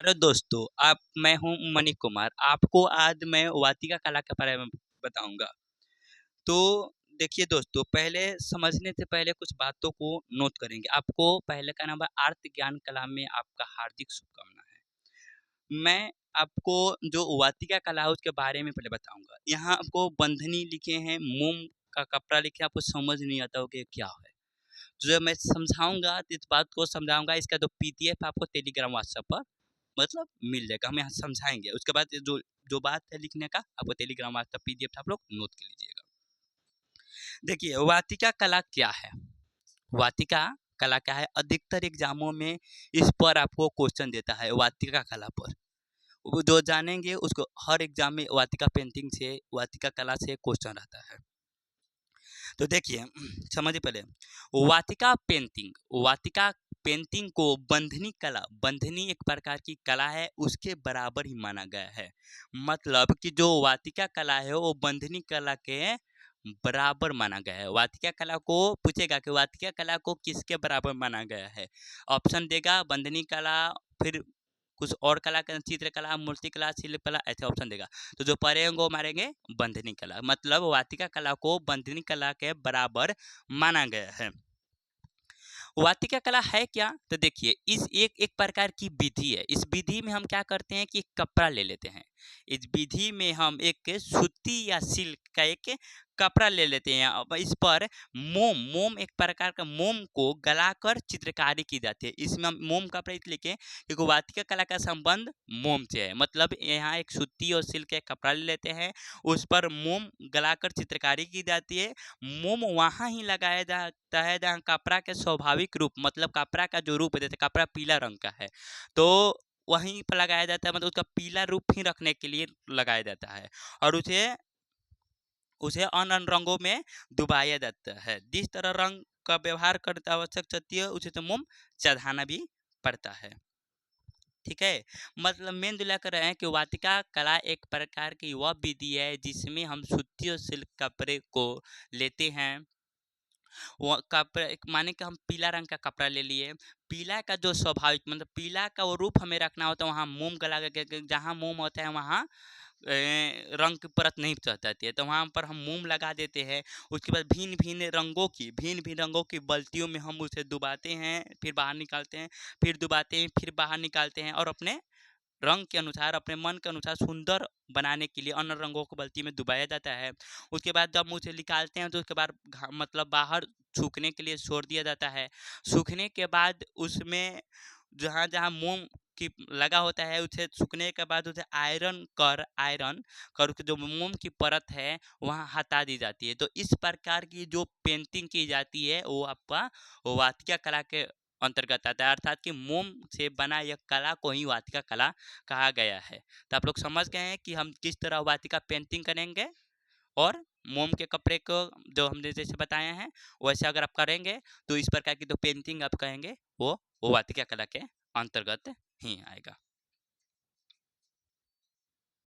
Hello दोस्तों, मैं हूँ मणि कुमार। आपको आज मैं वाटिका कला के बारे में बताऊँगा। तो देखिए दोस्तों, पहले समझने से पहले कुछ बातों को नोट करेंगे। आपको पहले का नंबर आर्त ज्ञान कला में आपका हार्दिक शुभकामनाएँ। मैं आपको जो वाटिका कला है उसके बारे में पहले बताऊँगा। यहाँ आपको बंधनी लिखे हैं, मोम का कपड़ा लिखे हैं, आपको समझ नहीं आता होगा ये क्या है। जो मैं समझाऊँगा, इस बात को समझाऊँगा, इसका जो पीडीएफ आपको टेलीग्राम, व्हाट्सएप पर मतलब मिल जाएगा। हम यहाँ समझाएँगे। उसके बाद जो जो बात है लिखने का, आपको टेलीग्राम, व्हाट्सएप पीडीएफ आप लोग नोट कर लीजिएगा। देखिए, वाटिका कला क्या है? वाटिका कला क्या है? अधिकतर एग्जामों में इस पर आपको क्वेश्चन देता है, वाटिका कला पर। वो जो जानेंगे उसको हर एग्जाम में वाटिका पेंटिंग से, वाटिका कला से क्वेश्चन रहता है। तो देखिए, समझिए पहले, वाटिका पेंटिंग, वाटिका पेंटिंग को बंधनी कला, बंधनी एक प्रकार की कला है, उसके बराबर ही माना गया है। मतलब कि जो वाटिका कला है वो बंधनी कला के बराबर माना गया है। वाटिका कला को पूछेगा कि वाटिका कला को किसके बराबर माना गया है, ऑप्शन देगा बंधनी कला, फिर कुछ और कला, चित्रकला, मूर्तिकला, शिल्पकला, ऐसे ऑप्शन देगा। तो जो पढ़ेंगे वो मारेंगे बंधनी कला। मतलब वाटिका कला को बंधनी कला के बराबर माना गया है। वाटिका कला है क्या? तो देखिए, इस एक एक प्रकार की विधि है। इस विधि में हम क्या करते हैं कि कपड़ा ले लेते हैं। इस विधि में हम एक सूती या सिल्क का एक कपड़ा ले लेते हैं। अब इस पर मोम, मोम एक प्रकार का मोम को गलाकर चित्रकारी की जाती है। इसमें हम मोम कपड़ा इसलिए लिखे क्योंकि वाटिका कला का संबंध मोम से है। मतलब यहाँ एक सूती और सिल्क का कपड़ा ले लेते हैं, उस पर मोम गलाकर चित्रकारी की जाती है। मोम वहाँ ही लगाया जाता है जहाँ कपड़ा के स्वाभाविक रूप, मतलब कपड़ा का जो रूप है, जैसे कपड़ा पीला रंग का है तो वहीं पर लगाया जाता है। मतलब उसका पीला रूप ही रखने के लिए लगाया जाता है और उसे उसे अन्य अन्य रंगों में डुबाया जाता है। जिस तरह रंग का व्यवहार करता आवश्यक होती है, उसे तो मोम चढ़ाना भी पड़ता है। ठीक है, मतलब मेन दुला कर रहे हैं कि वाटिका कला एक प्रकार की वह विधि है जिसमें हम सूती और सिल्क कपड़े को लेते हैं। वो कपड़े माने कि हम पीला रंग का कपड़ा ले लिए, पीला का जो स्वाभाविक, मतलब पीला का वो रूप हमें रखना होता है, वहाँ मोम गला के, जहाँ मोम होता है वहाँ रंग की परत नहीं चढ़ जाती है, तो वहाँ पर हम मोम लगा देते हैं। उसके बाद भिन्न भिन्न रंगों की बाल्टियों में हम उसे डुबाते हैं, फिर बाहर निकालते हैं, फिर डुबाते हैं, फिर बाहर निकालते हैं और अपने रंग के अनुसार, अपने मन के अनुसार सुंदर बनाने के लिए अन्य रंगों को बाल्टी में डुबाया जाता है। उसके बाद जब उसे निकालते हैं तो उसके बाद मतलब बाहर सूखने के लिए छोड़ दिया जाता है। सूखने के बाद उसमें जहाँ जहाँ मोम की लगा होता है, उसे सूखने के बाद उसे आयरन कर के जो मोम की परत है वहाँ हटा दी जाती है। तो इस प्रकार की जो पेंटिंग की जाती है वो आपका वाटिका कला के अंतर्गत आता है, अर्थात कि मोम से बना यह कला को ही वाटिका कला कहा गया है। तो आप लोग समझ गए हैं कि हम किस तरह वाटिका पेंटिंग करेंगे और मोम के कपड़े को जो हमने जैसे बताए हैं वैसे अगर आप करेंगे तो इस प्रकार की जो पेंटिंग आप कहेंगे वो वाटिका कला के अंतर्गत ही आएगा।